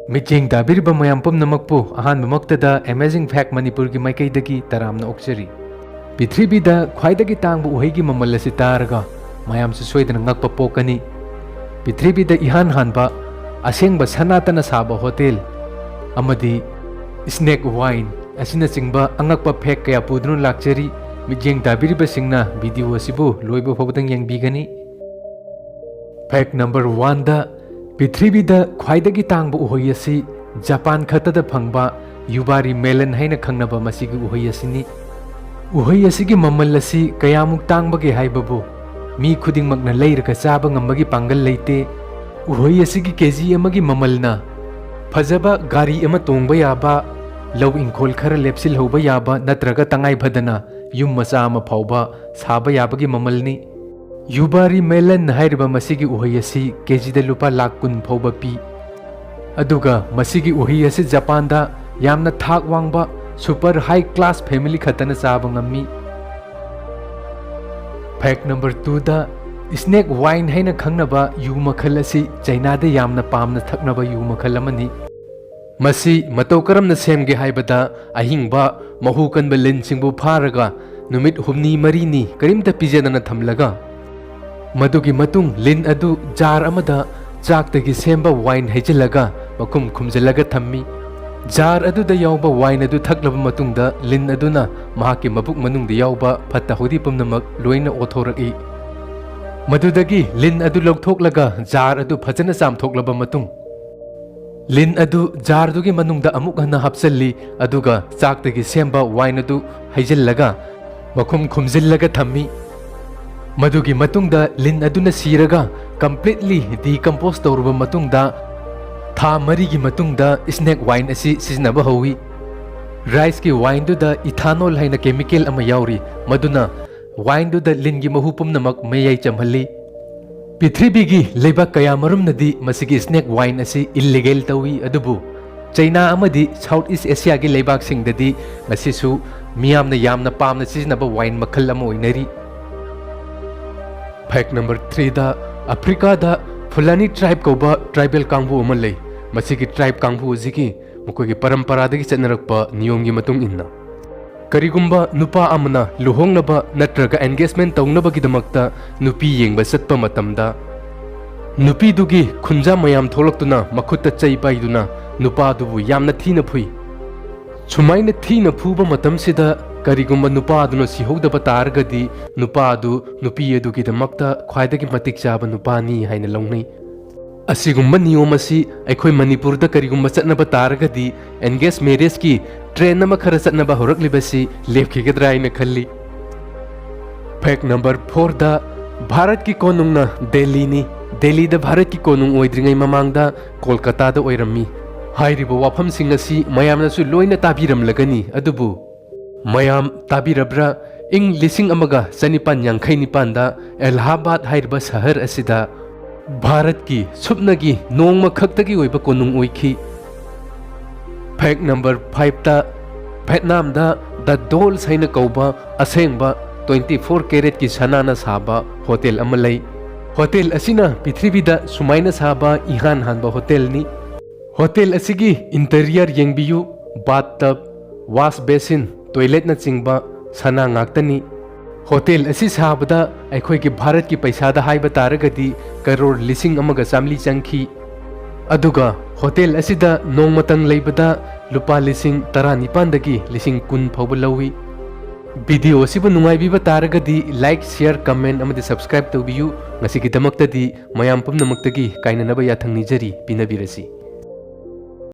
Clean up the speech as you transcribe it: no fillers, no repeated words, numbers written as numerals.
Miching Dabiriba Mayampum Namakpu, Ahan Moktada, Amazing Fact Manipurgi Maikaidagi, Taram no Oxeri. Pitribida, Quaidagi Tangu Uhigi Mamalasitarga, Mayam Suswedan Nakpa Pokani. Pitribida Ihan Hanba, Asing Sanana Saba Hotel. Amadi, Snake Wine, Asina Singba, Angakpa Pek Kaya Pudrun Luxury, Miching Dabiriba Singna, Video Sibu, Loibo Hobang Yang Bigani. Fact number 1 da Pitribida Quaidagi Tangbu Uhoyasi, Japan Katada Pangba, Yubari Melon Haina Kangnaba Masigi Uhoyasini. Uhoyasigi Mamalasi, Kayamuk Tangbagi Haibabu, Mi Kuding Magna Lair Kasabang Amagi Pangal Late, Uhoyasigi Kezi Amagi Mamalna, Pazaba Gari Ematongba Yaba, Low in Kolkara Lepsil Hoba Yaba, Natraga Tangai Badana, Yum Masama Pauba, Saba Yabagi Mamalni. Yubari Melon Haiba Masigi Uhayasi, Kejida Lupa Lakun Poba Pi. Aduga, Masigi Uhayasi Japanda, Yamna Thak Wangba, super high class family Katana Sabangami. Fact number 2 da Snake Wine Haina Kangnaba, Yumakalasi, China de Yamna Pamna Taknaba Yumakalamani. Masi, Matokaram the same Gehaibada, Ahingba, Mahukan Belin Singbu Paraga, Numit Humni Marini, Karimta Pijana Tamlaga. Madugi matung lin adu jar amada jaktagi semba wine hejelaga makum khumjelaga thammi jar adu da yawba wine adu thaklaba matungda lin aduna mahaki mabuk manungda yawba phatta hodi pumnamak loina othoraki madudagi lin adu logthoklaga jar adu phajana samthoklaba matung lin adu jar dugi manungda amuk hana hapsalli aduga jaktagi semba wine adu hejelaga makum khumjillaga thammi Madugi matungda lin aduna siraga completely decompose tawruba matungda tha marigi matungda snake wine asi siznaba howi rice ki wine du da ethanol haina chemical ama yauri maduna wine du da lin gi mahupum namak mayai chamhalli Pitribigi leibak kaya marum nadi masigi snake wine asi illegal tawi adubu China amadi South East Asia gi leibak singdadi masisu miyamna yamna pamna siznaba wine makhal ama oinari Fact number 3 da Africa da Fulani Tribe Koba tribal kangbu umalay masigi tribe kangbu ziki mukogi parampara dagi chatnarakpa niyom gi matung inna karigumba nupa amana luhongnaba natraga engagement tawnaba gidamakta nupi yengba satpa matamda nupi dugi khunja mayam tholaktuna makhutta chaipaiduna nupa dubu yamna thina phui chumaina thina phuba matamsida Karigumba nupa aduna sihodaba targadi nupa adu nupi adugi damakta khwaidagi matik chaba nupani haina longnai asigumba niyom asi aikhoi manipur da karigumba chatnaba targadi engage marriage ki train nama khara chatnaba horaklibasi lepkhigedra aina khalli Fact number 4 da Bharat ki konungna Delhi ni Delhi da Bharat ki konung oidringai mamangda Kolkata da oirammi hairiba wafam singasi mayamna su loina tabiram lagani adubu Mayam tabirabra ing lising amaga sanipan yangkai nipanda Allahabad hairba sahar asida Bharat ki supnagi nongma khaktagi oiba konung oiki Fact number 5 ta Vietnam da the Dolce haina kauba asengba 24 carat ki Sanana Saba hotel amalai hotel asina Pitribida sumaina saba ihan hanba hotel ni hotel asigi interior yengbiyu bathtub wash basin toilet na chingba sana ngaktani hotel asi sabada aikhoi ki Bharat ki paisa da haiba taragadi karor lising amaga samli changki aduga hotel asida nongmatang leibada lupa lising 19 dagi lising 10 phawba lawi video sibu nungai biba taragadi like share comment amadi subscribe tawbiyu ngasi ki damakta di mayam pumnamakta gi kainanaba yathang nijari pinabirasi